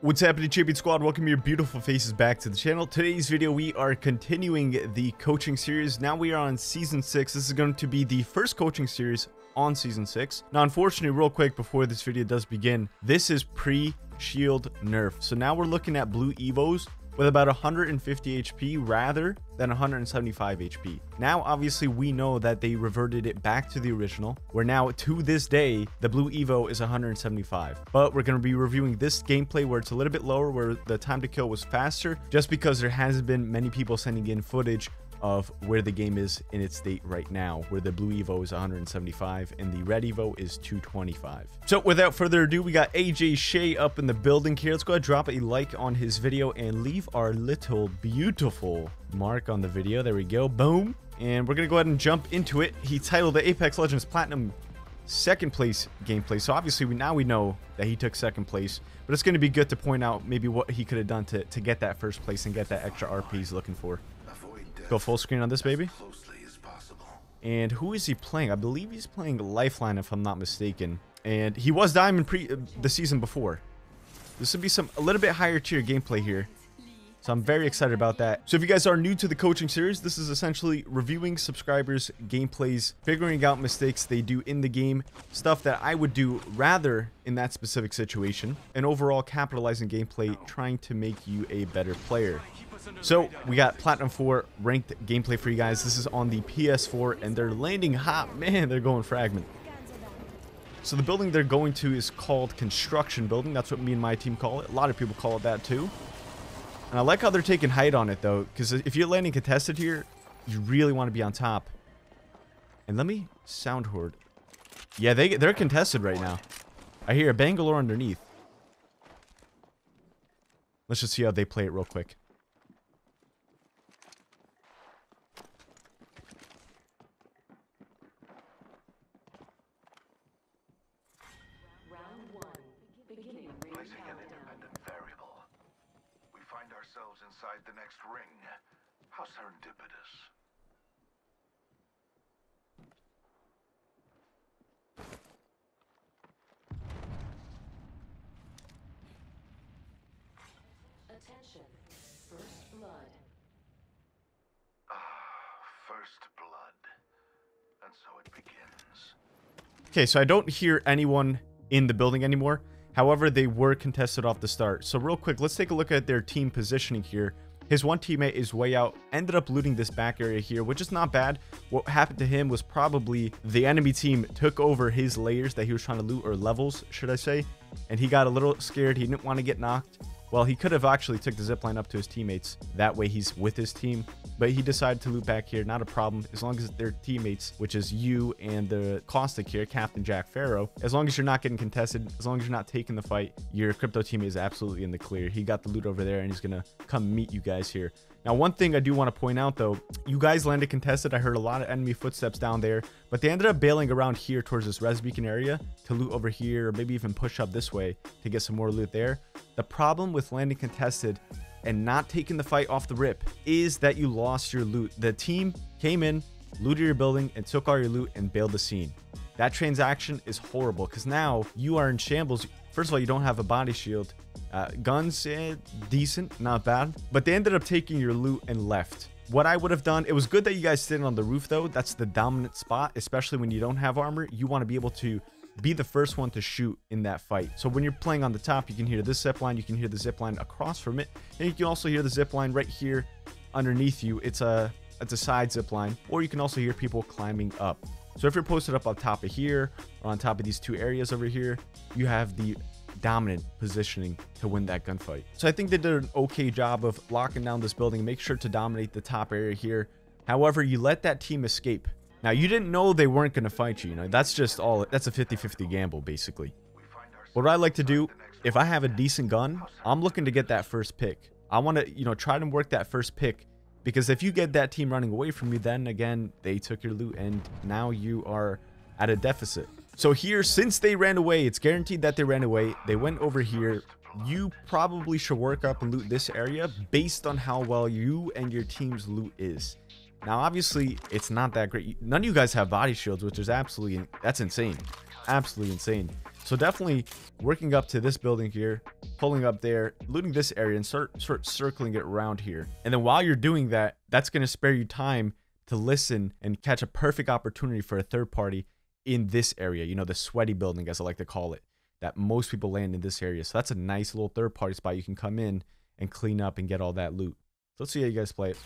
What's happening, Champion Squad? Welcome your beautiful faces back to the channel. Today's video, we are continuing the coaching series. Now we are on Season 6. This is going to be the first coaching series on Season 6. Now, unfortunately, real quick before this video does begin, this is pre-shield nerf. So now we're looking at blue Evos with about 150 HP rather than 175 HP. Now, obviously, we know that they reverted it back to the original, where now, to this day, the blue Evo is 175. But we're going to be reviewing this gameplay where it's a little bit lower, where the time to kill was faster, just because there hasn't been many people sending in footage of where the game is in its state right now, where the blue Evo is 175 and the red Evo is 225. So without further ado, we got AJ Shea up in the building here. Let's go ahead and drop a like on his video and leave our little beautiful mark on the video. There we go. Boom. And we're gonna go ahead and jump into it. He titled the Apex Legends Platinum second place gameplay. So obviously we know that he took second place, but it's going to be good to point out maybe what he could have done to get that first place and get that extra RP he's looking for. Go full screen on this baby. And who is he playing? I believe he's playing Lifeline, if I'm not mistaken. And he was Diamond the season before. This would be a little bit higher tier gameplay here. So I'm very excited about that. So if you guys are new to the coaching series, this is essentially reviewing subscribers' gameplays, figuring out mistakes they do in the game, stuff that I would do rather in that specific situation, and overall capitalizing gameplay, trying to make you a better player. So we got Platinum 4 ranked gameplay for you guys. This is on the PS4 and they're landing hot. Man, they're going fragment. So the building they're going to is called Construction Building. That's what me and my team call it. A lot of people call it that too. And I like how they're taking height on it though, because if you're landing contested here, you really want to be on top. And let me sound horde. Yeah, they're contested right now. I hear a Bangalore underneath. Let's just see how they play it real quick. Inside the next ring. How serendipitous. Attention. First blood. First blood. And so it begins. Okay, so I don't hear anyone in the building anymore. However, they were contested off the start. So real quick, let's take a look at their team positioning here. His one teammate is way out, ended up looting this back area here, which is not bad. What happened to him was probably the enemy team took over his layers that he was trying to loot, or levels, should I say. And he got a little scared. He didn't want to get knocked. Well, he could have actually took the zipline up to his teammates. That way he's with his team. But he decided to loot back here. Not a problem. As long as they're teammates, which is you and the Caustic here, Captain Jack Farrow. As long as you're not getting contested, as long as you're not taking the fight, your crypto team is absolutely in the clear. He got the loot over there and he's going to come meet you guys here. Now, one thing I do want to point out, though, you guys landed contested. I heard a lot of enemy footsteps down there, but they ended up bailing around here towards this res beacon area to loot over here, or maybe even push up this way to get some more loot there. The problem with landing contested and not taking the fight off the rip is that you lost your loot. The team came in, looted your building, and took all your loot and bailed the scene. That transaction is horrible because now you are in shambles. First of all, you don't have a body shield. Guns, decent, not bad. But they ended up taking your loot and left. What I would have done, it was good that you guys stayed on the roof though. That's the dominant spot, especially when you don't have armor. You want to be able to be the first one to shoot in that fight. So when you're playing on the top, you can hear this zip line, you can hear the zip line across from it, and you can also hear the zip line right here underneath you. It's a side zip line, or you can also hear people climbing up. So if you're posted up on top of here or on top of these two areas over here, you have the dominant positioning to win that gunfight. So I think they did an okay job of locking down this building and make sure to dominate the top area here. However, you let that team escape. Now, you didn't know they weren't going to fight you. That's just that's a 50-50 gamble, basically. What I like to do, if I have a decent gun, I'm looking to get that first pick. I want to, try to work that first pick, because if you get that team running away from you, then again, they took your loot and now you are at a deficit. So here, since they ran away, it's guaranteed that they ran away. They went over here. You probably should work up and loot this area based on how well you and your team's loot is. Now, obviously, it's not that great. None of you guys have body shields, which is that's insane. Absolutely insane. So definitely working up to this building here, pulling up there, looting this area, and start circling it around here. And then while you're doing that, that's going to spare you time to listen and catch a perfect opportunity for a third party in this area. You know, the sweaty building, as I like to call it, that most people land in this area. So that's a nice little third party spot you can come in and clean up and get all that loot. So let's see how you guys play it.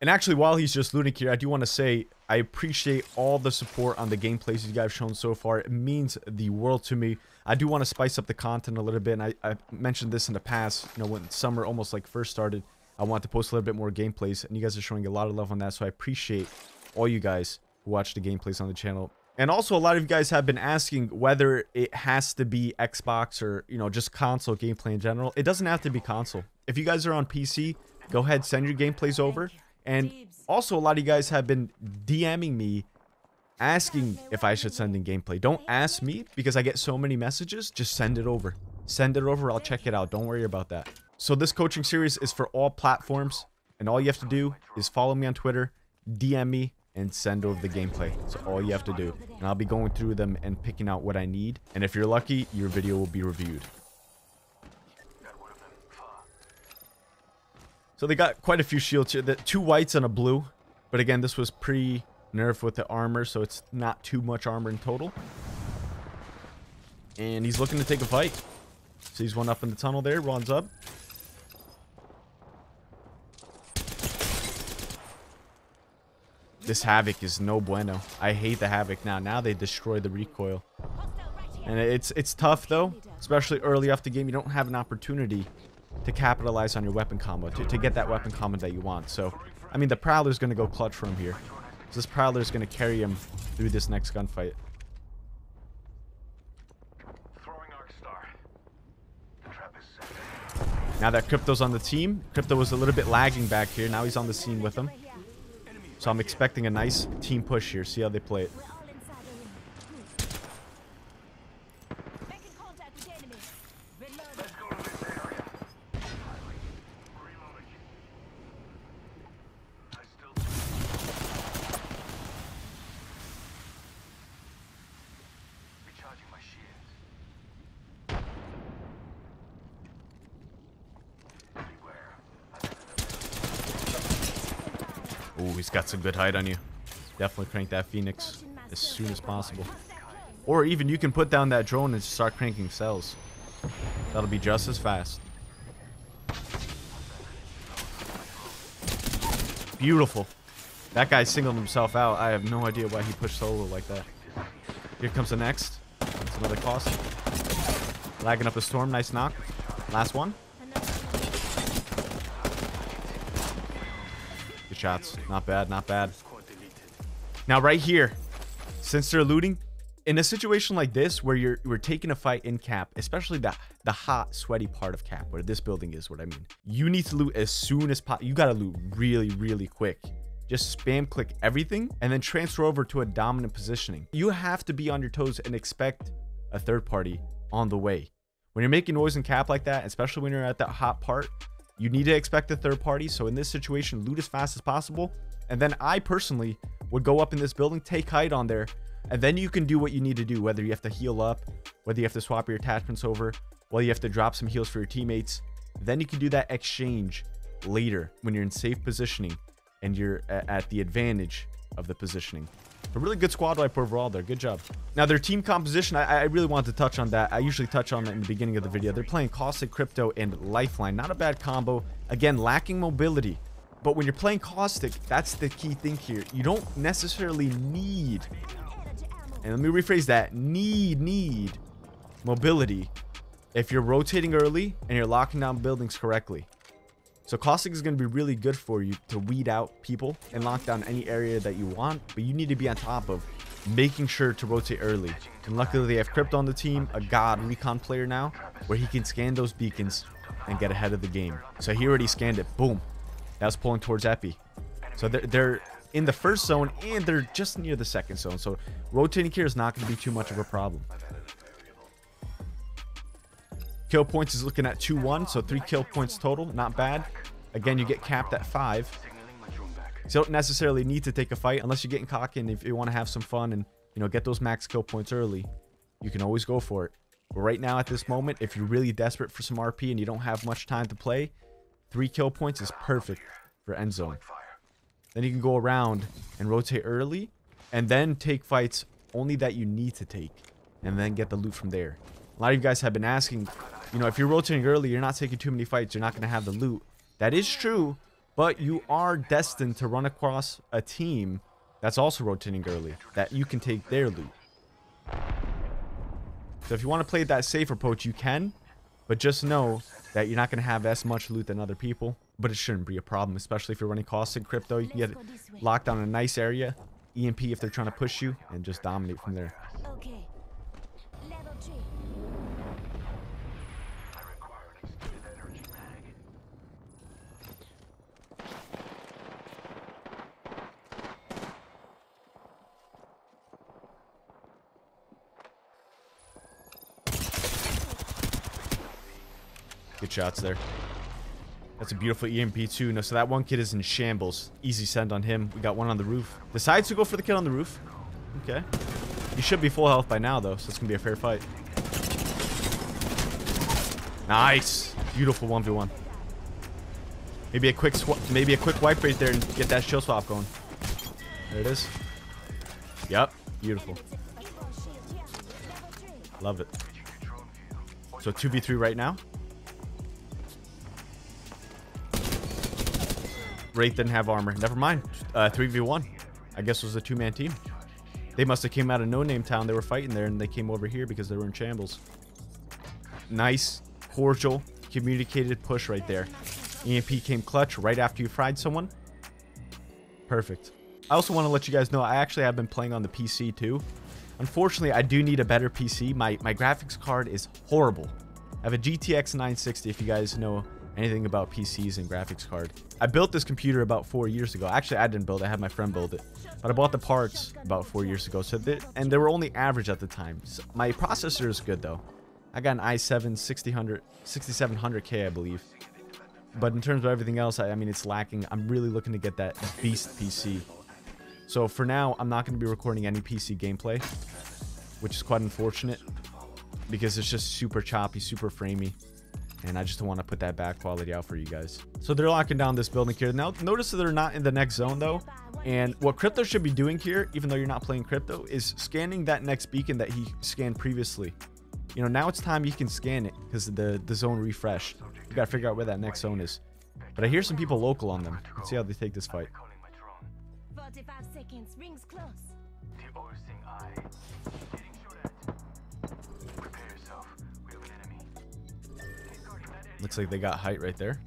And actually, while he's just looting here, I do want to say I appreciate all the support on the gameplays you guys have shown so far. It means the world to me. I do want to spice up the content a little bit, and I mentioned this in the past. You know, when summer almost like first started, I wanted to post a little bit more gameplays, and you guys are showing a lot of love on that. So I appreciate all you guys who watch the gameplays on the channel. And also, a lot of you guys have been asking whether it has to be Xbox or, you know, just console gameplay in general. It doesn't have to be console. If you guys are on PC, go ahead, send your gameplays over. And also, a lot of you guys have been DMing me asking if I should send in gameplay. Don't ask me because I get so many messages. Just send it over. Send it over. I'll check it out. Don't worry about that. So this coaching series is for all platforms. And all you have to do is follow me on Twitter, DM me, and send over the gameplay. That's all you have to do. And I'll be going through them and picking out what I need. And if you're lucky, your video will be reviewed. So they got quite a few shields here. The 2 whites and a blue. But again, this was pre-nerf with the armor, so it's not too much armor in total. And he's looking to take a fight. Sees one up in the tunnel there, runs up. This Havoc is no bueno. I hate the Havoc now. Now they destroy the recoil. And it's tough, though. Especially early off the game. You don't have an opportunity to capitalize on your weapon combo, to get that weapon combo that you want. So, I mean, the Prowler's going to go clutch for him here. So this Prowler's going to carry him through this next gunfight. Now that Crypto's on the team, Crypto was a little bit lagging back here. Now he's on the scene with him. So I'm expecting a nice team push here. See how they play it. Ooh, he's got some good height on you. Definitely crank that Phoenix as soon as possible. Or even you can put down that drone and start cranking cells. That'll be just as fast. Beautiful. That guy singled himself out. I have no idea why he pushed solo like that. Here comes the next. That's another cost. Lagging up a storm. Nice knock. Last one. Good shots. Not bad, not bad. Now right here, since they're looting, in a situation like this where we're taking a fight in cap, especially the hot, sweaty part of cap, where this building is, what I mean, you need to loot as soon as possible. You gotta loot really, really quick. Just spam click everything and then transfer over to a dominant positioning. You have to be on your toes and expect a third party on the way. When you're making noise in cap like that, especially when you're at that hot part, you need to expect a third party. So in this situation, loot as fast as possible. And then I personally would go up in this building, take height on there, and then you can do what you need to do, whether you have to heal up, whether you have to swap your attachments over, whether you have to drop some heals for your teammates. Then you can do that exchange later when you're in safe positioning and you're at the advantage of the positioning. A really good squad wipe overall there. Good job. Now, their team composition, I really want to touch on that. I usually touch on that in the beginning of the video. They're playing Caustic, Crypto, and Lifeline. Not a bad combo. Again, lacking mobility. But when you're playing Caustic, that's the key thing here. You don't necessarily need, and let me rephrase that, need mobility if you're rotating early and you're locking down buildings correctly. So Caustic is going to be really good for you to weed out people and lock down any area that you want, but you need to be on top of making sure to rotate early. And luckily they have Crypto on the team, a god recon player now, where he can scan those beacons and get ahead of the game. So he already scanned it. Boom. That was pulling towards Epi. So they're in the first zone and they're just near the second zone. So rotating here is not going to be too much of a problem. Kill points is looking at 2-1, so 3 kill points total. Not bad. Again, you get capped at 5. So you don't necessarily need to take a fight unless you're getting cocky, and if you want to have some fun and, you know, get those max kill points early, you can always go for it. But right now at this moment, if you're really desperate for some RP and you don't have much time to play, 3 kill points is perfect for end zone. Then you can go around and rotate early and then take fights only that you need to take and then get the loot from there. A lot of you guys have been asking, you know, if you're rotating early, you're not taking too many fights, you're not going to have the loot. That is true, but you are destined to run across a team that's also rotating early, that you can take their loot. So if you want to play that safe approach, you can, but just know that you're not going to have as much loot than other people. But it shouldn't be a problem, especially if you're running caustic crypto. You can get locked down in a nice area, EMP if they're trying to push you, and just dominate from there. Okay. Level 3. I require an extended energy mag. Good shots there. That's a beautiful EMP too. No, so that one kid is in shambles. Easy send on him. We got one on the roof. Decides to go for the kid on the roof. Okay. He should be full health by now though, so it's gonna be a fair fight. Nice. Beautiful 1v1. Maybe a quick wipe right there and get that shield swap going. There it is. Yep. Beautiful. Love it. So 2v3 right now. Wraith didn't have armor. Never mind. 3v1. I guess it was a 2-man team. They must have came out of no-name town. They were fighting there, and they came over here because they were in shambles. Nice, cordial, communicated push right there. EMP came clutch right after you fried someone. Perfect. I also want to let you guys know I actually have been playing on the PC too. Unfortunately, I do need a better PC. My graphics card is horrible. I have a GTX 960 if you guys know anything about PCs and graphics card. I built this computer about 4 years ago. Actually, I didn't build it. I had my friend build it. But I bought the parts about 4 years ago. So and they were only average at the time. So my processor is good though. I got an i7 6700K, I believe. But in terms of everything else, I mean, it's lacking. I'm really looking to get that beast PC. So for now, I'm not going to be recording any PC gameplay, which is quite unfortunate because it's just super choppy, super framey. And I just don't want to put that bad quality out for you guys. So they're locking down this building here. Now, notice that they're not in the next zone, though. And what Crypto should be doing here, even though you're not playing Crypto, is scanning that next beacon that he scanned previously. You know, now it's time you can scan it because the zone refreshed. You got to figure out where that next zone is. But I hear some people local on them. Let's see how they take this fight. 45 seconds. Rings close. The overseeing eye. Getting shot at. Prepare yourself. We have an enemy. Looks like they got height right there.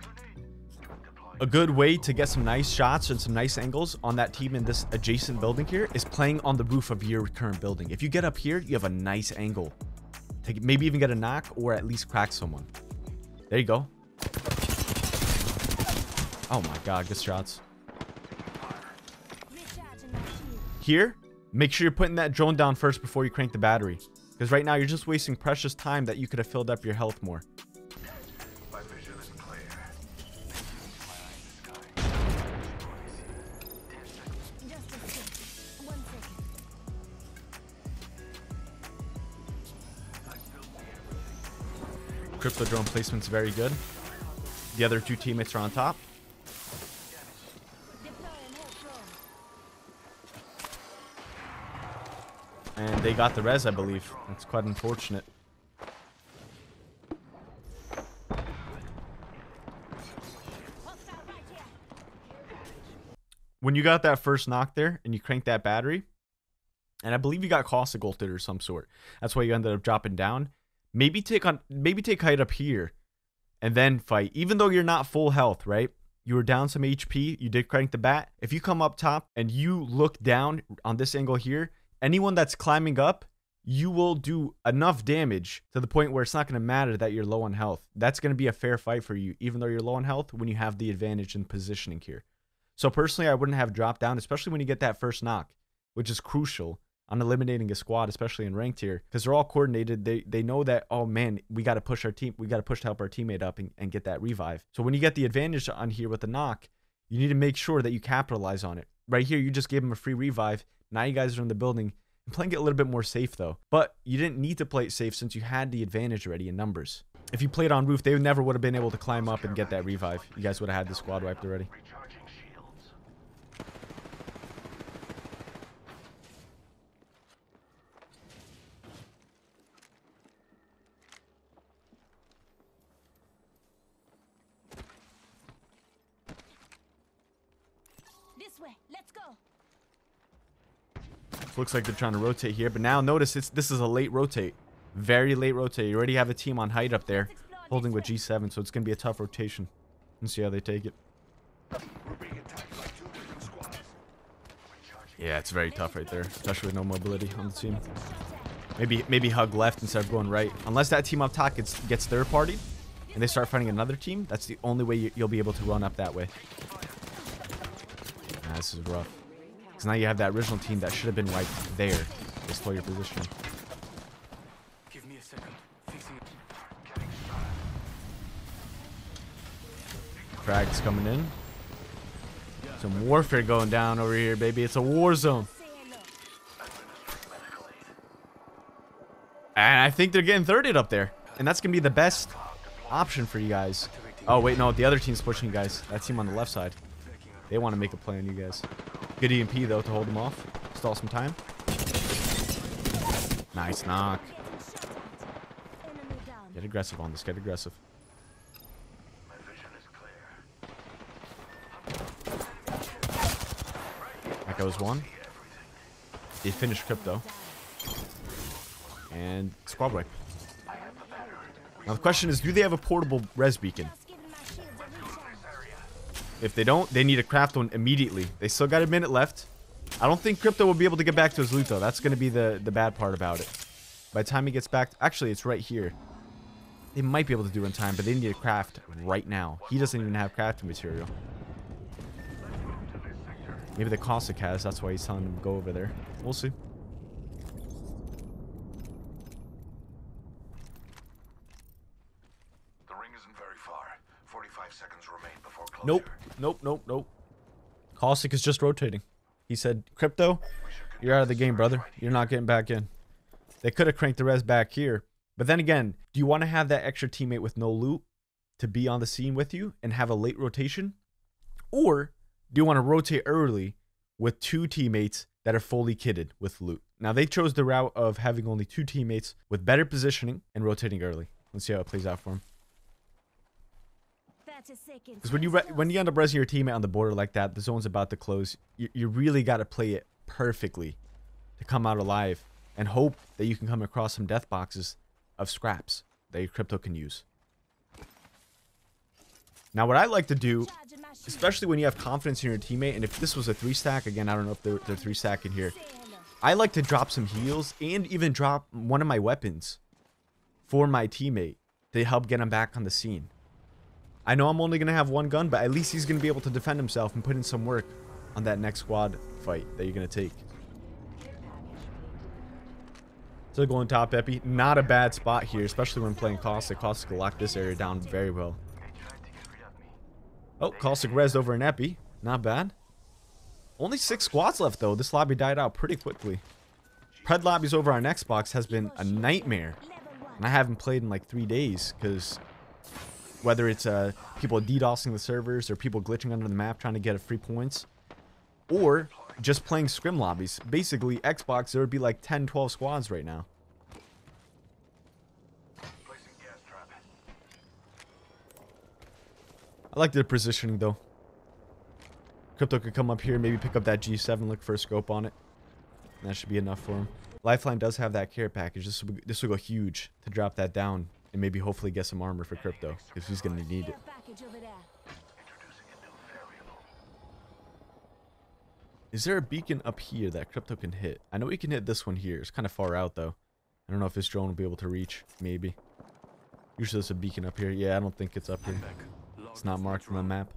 A good way to get some nice shots and some nice angles on that team in this adjacent building here is playing on the roof of your current building. If you get up here, you have a nice angle. Maybe even get a knock or at least crack someone. There you go. Oh my god, good shots. Here, make sure you're putting that drone down first before you crank the battery. Because right now you're just wasting precious time that you could have filled up your health more. My vision is clear. Just a second. 1 second. Crypto drone placement's very good. The other two teammates are on top. And they got the res, I believe. That's quite unfortunate. When you got that first knock there and you cranked that battery, and I believe you got caustic ulted or some sort. That's why you ended up dropping down. Maybe take height up here and then fight. Even though you're not full health, right? You were down some HP. You did crank the bat. If you come up top and you look down on this angle here, anyone that's climbing up, you will do enough damage to the point where it's not going to matter that you're low on health. That's going to be a fair fight for you, even though you're low on health, when you have the advantage in positioning here. So personally, I wouldn't have dropped down, especially when you get that first knock, which is crucial on eliminating a squad, especially in ranked here, because they're all coordinated. They know that, oh man, we got to push our team. We got to push to help our teammate up and get that revive. So when you get the advantage on here with the knock, You need to make sure that you capitalize on it. Right here, you just gave him a free revive. Now you guys are in the building. And playing it a little bit more safe, though. But you didn't need to play it safe since you had the advantage already in numbers. If you played on roof, they never would have been able to climb up and get that revive. You guys would have had the squad wiped already. Recharging shields. This way. Let's go. Looks like they're trying to rotate here, but now notice this is a late rotate. Very late rotate. You already have a team on height up there holding with G7, so it's going to be a tough rotation. Let's see how they take it. We're being attacked by 2 different squads. Yeah, it's very tough right there, especially with no mobility on the team. Maybe hug left instead of going right. Unless that team up top gets third party and they start fighting another team, that's the only way you'll be able to run up that way. Nah, this is rough. Because now you have that original team that should have been wiped there. Just for your position. Give me a second. Fixing it. Frags coming in. Some warfare going down over here, baby. It's a war zone. And I think they're getting thirded up there. And that's going to be the best option for you guys. Oh, wait, no. The other team's pushing you guys. That team on the left side. They want to make a play on you guys. Good EMP, though, to hold them off. Stall some time. Nice knock. Enemy down. Get aggressive on this. Get aggressive. My vision is clear. That guy was one. They finished Crypto. And squad wipe. Now the question is, do they have a portable res beacon? Just giving my shields a recharge. If they don't, they need to craft one immediately. They still got a minute left. I don't think Crypto will be able to get back to his loot, though. That's going to be the bad part about it. By the time he gets back... Actually, it's right here. They might be able to do it in time, but they need to craft right now. He doesn't even have crafting material. Maybe the Caustic has. That's why he's telling them to go over there. We'll see. The ring isn't very far. 45 seconds remain before closure. Nope. Caustic is just rotating. He said, Crypto, you're out of the game, brother. You're not getting back in. They could have cranked the res back here. But then again, do you want to have that extra teammate with no loot to be on the scene with you and have a late rotation? Or do you want to rotate early with 2 teammates that are fully kitted with loot? Now, they chose the route of having only 2 teammates with better positioning and rotating early. Let's see how it plays out for them. 30 seconds. Because when you end up resing your teammate on the border like that, the zone's about to close. You really got to play it perfectly to come out alive and hope that you can come across some death boxes of scraps that your Crypto can use. Now, what I like to do, Charging my shields. especially when you have confidence in your teammate, and if this was a 3-stack, again, I don't know if they're 3-stack in here. Say hello. I like to drop some heals and even drop one of my weapons for my teammate to help get him back on the scene. I know I'm only going to have 1 gun, but at least he's going to be able to defend himself and put in some work on that next squad fight that you're going to take. So going top Epi, not a bad spot here, especially when playing Caustic. Caustic will lock this area down very well. They tried to get rid of me. Oh, Caustic res over an Epi. Not bad. Only 6 squads left, though. This lobby died out pretty quickly. Pred lobbies over on Xbox has been a nightmare. Level 1. And I haven't played in like 3 days because whether it's people DDoSing the servers or people glitching under the map trying to get a free points or just playing scrim lobbies. Basically, Xbox, there would be like 10, 12 squads right now. Placing gas trap. I like their positioning, though. Crypto could come up here, maybe pick up that G7, look for a scope on it. And that should be enough for him. Lifeline does have that care package. This will go huge to drop that down and maybe hopefully get some armor for Crypto because he's going to need it. Care package over there. Introducing a new variable. Is there a beacon up here that Crypto can hit? I know he can hit this one here. It's kind of far out, though. I don't know if his drone will be able to reach. Maybe. Usually there's a beacon up here. Yeah, I don't think it's up here. It's not marked on the map.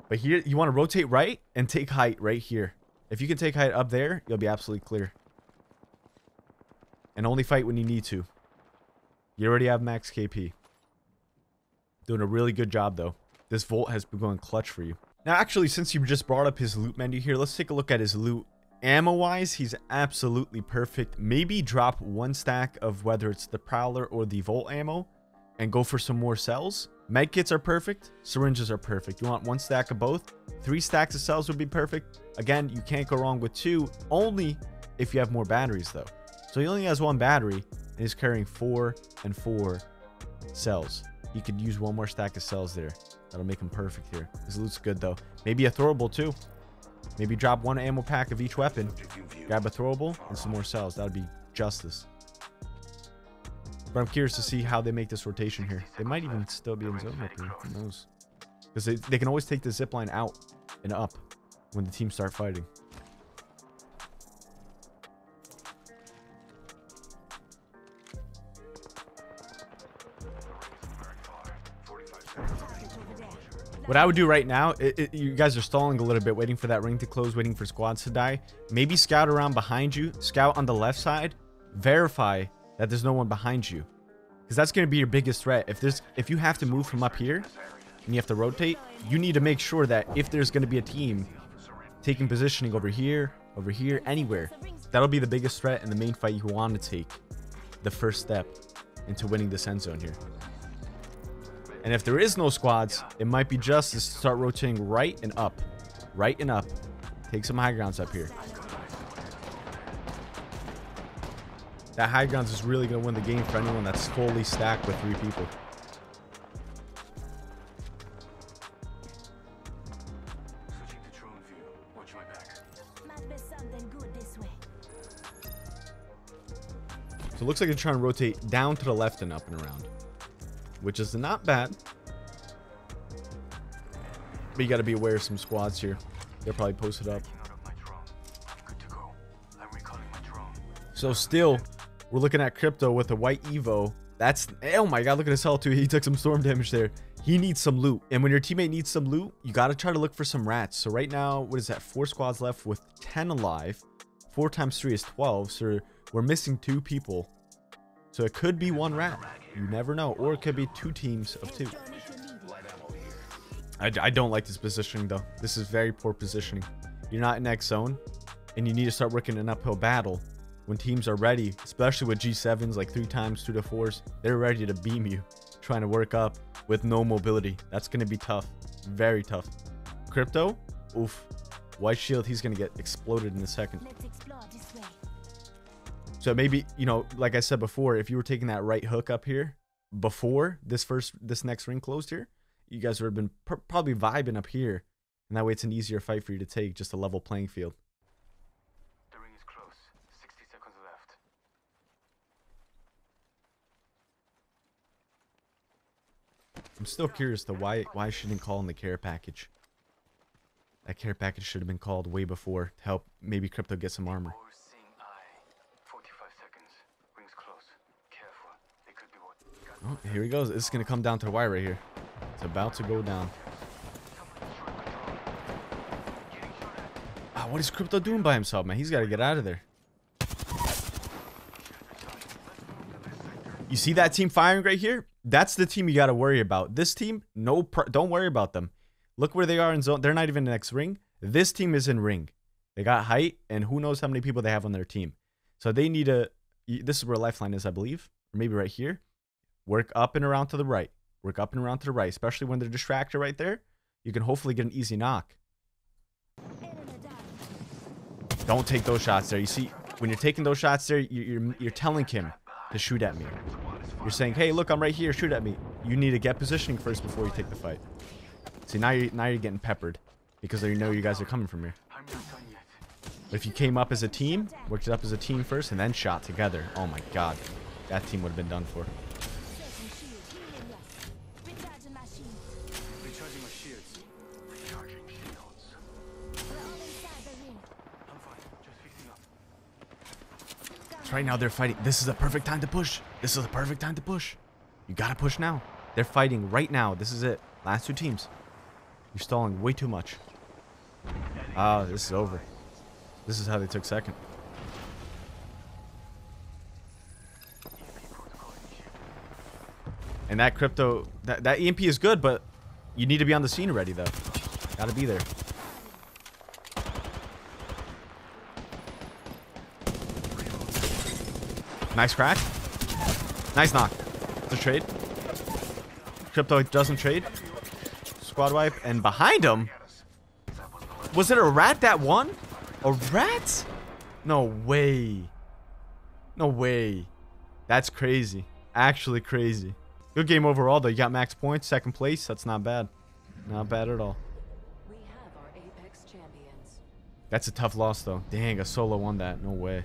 But here, you want to rotate right and take height right here. If you can take height up there, you'll be absolutely clear. And only fight when you need to. You already have max KP. Doing a really good job, though. This Volt has been going clutch for you. Now, actually, since you just brought up his loot menu here, let's take a look at his loot. Ammo-wise, he's absolutely perfect. Maybe drop one stack of whether it's the Prowler or the Volt ammo and go for some more cells. Medkits are perfect. Syringes are perfect. You want one stack of both. 3 stacks of cells would be perfect. Again, you can't go wrong with 2, only if you have more batteries, though. So he only has 1 battery, and he's carrying 4 and 4 cells. He could use 1 more stack of cells there. That'll make him perfect here. His loot's good, though. Maybe a throwable, too. Maybe drop 1 ammo pack of each weapon. Grab a throwable and some more cells. That would be justice. But I'm curious to see how they make this rotation here. They might even still be in zone up here. Who knows? Because they can always take the zipline out and up when the teams start fighting. What I would do right now, you guys are stalling a little bit, waiting for that ring to close, waiting for squads to die. Maybe scout around behind you, scout on the left side, verify that there's no one behind you, because that's going to be your biggest threat. If you have to move from up here and you have to rotate, you need to make sure that if there's going to be a team taking positioning over here, anywhere, that'll be the biggest threat in the main fight you want to take the first step into winning this end zone here. And if there is no squads, it might be just to start rotating right and up. Right and up. Take some high grounds up here. That high grounds is really going to win the game for anyone that's fully stacked with 3 people. Switching to drone view. Watch my back. Might be something good this way. So it looks like they're trying to rotate down to the left and up and around, which is not bad. But you got to be aware of some squads here. They're probably posted up. Good to go. I'm recalling my drone. So still, we're looking at Crypto with a white Evo. That's, oh my god, look at his health too. He took some storm damage there. He needs some loot. And when your teammate needs some loot, you got to try to look for some rats. So right now, what is that? 4 squads left with 10 alive. 4 times 3 is 12. So we're missing 2 people. So it could be 1 rat. You never know. Or it could be 2 teams of 2. I don't like this positioning, though. This is very poor positioning. You're not in X zone, and you need to start working an uphill battle when teams are ready, especially with G7s, like 3 times 2 to 4s. They're ready to beam you, trying to work up with no mobility. That's going to be tough. Very tough. Crypto, oof. White shield, he's going to get exploded in a second. Let's explore this way. So maybe, you know, like I said before, if you were taking that right hook up here before this next ring closed here, you guys would have been probably vibing up here, and that way it's an easier fight for you to take, just a level playing field. The ring is close. 60 seconds left. I'm still curious to why I shouldn't call in the care package. That care package should have been called way before to help maybe Crypto get some armor. Overseeing eye. 45 seconds. Rings close. Careful. It could be what. Oh, here he goes. This is going to come down to the wire right here. It's about to go down. Ah, what is Crypto doing by himself, man? He's got to get out of there. You see that team firing right here? That's the team you got to worry about. This team, don't worry about them. Look where they are in zone. They're not even in the next ring. This team is in ring. They got height, and who knows how many people they have on their team. So they need to... This is where Lifeline is, I believe. Or maybe right here. Work up and around to the right. Work up and around to the right, especially when they're distracted right there. You can hopefully get an easy knock. Don't take those shots there. You see, when you're taking those shots there, you're telling him to shoot at me. You're saying, hey, look, I'm right here. Shoot at me. You need to get positioning first before you take the fight. See, now you're getting peppered because you know you guys are coming from here. I'm not done yet. But if you came up as a team, worked it up as a team first, and then shot together, oh my god, that team would have been done for. Recharging my shields. Recharging shields. I'm fine. Just fixing up. Right now they're fighting. This is the perfect time to push. This is the perfect time to push. You gotta push now. They're fighting right now. This is it. Last 2 teams. You're stalling way too much. Oh, this is over. This is how they took second. And that Crypto, that EMP is good, but you need to be on the scene already, though. Gotta be there. Nice crack. Nice knock. The trade. Crypto doesn't trade. Squad wipe. And behind him. Was it a rat that won? A rat? No way. No way. That's crazy. Actually crazy. Good game overall though. You got max points. Second place. That's not bad. Not bad at all. We have our Apex champions. That's a tough loss though. Dang, a solo won that. No way.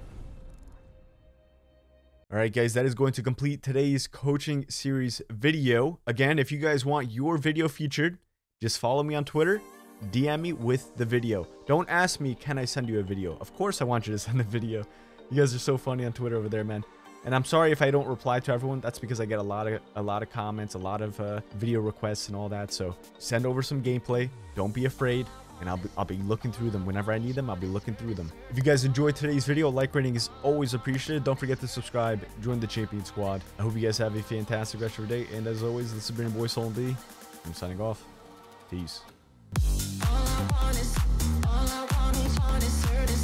Alright guys, that is going to complete today's coaching series video. Again, if you guys want your video featured, just follow me on Twitter, DM me with the video. Don't ask me, can I send you a video? Of course I want you to send a video. You guys are so funny on Twitter over there, man. And I'm sorry if I don't reply to everyone. That's because I get a lot of comments, a lot of video requests and all that. So send over some gameplay. Don't be afraid. And I'll be looking through them. Whenever I need them, I'll be looking through them. If you guys enjoyed today's video, like rating is always appreciated. Don't forget to subscribe. Join the Champion Squad. I hope you guys have a fantastic rest of your day. And as always, this has been your boy Sultan B. I'm signing off. Peace. All I want is certain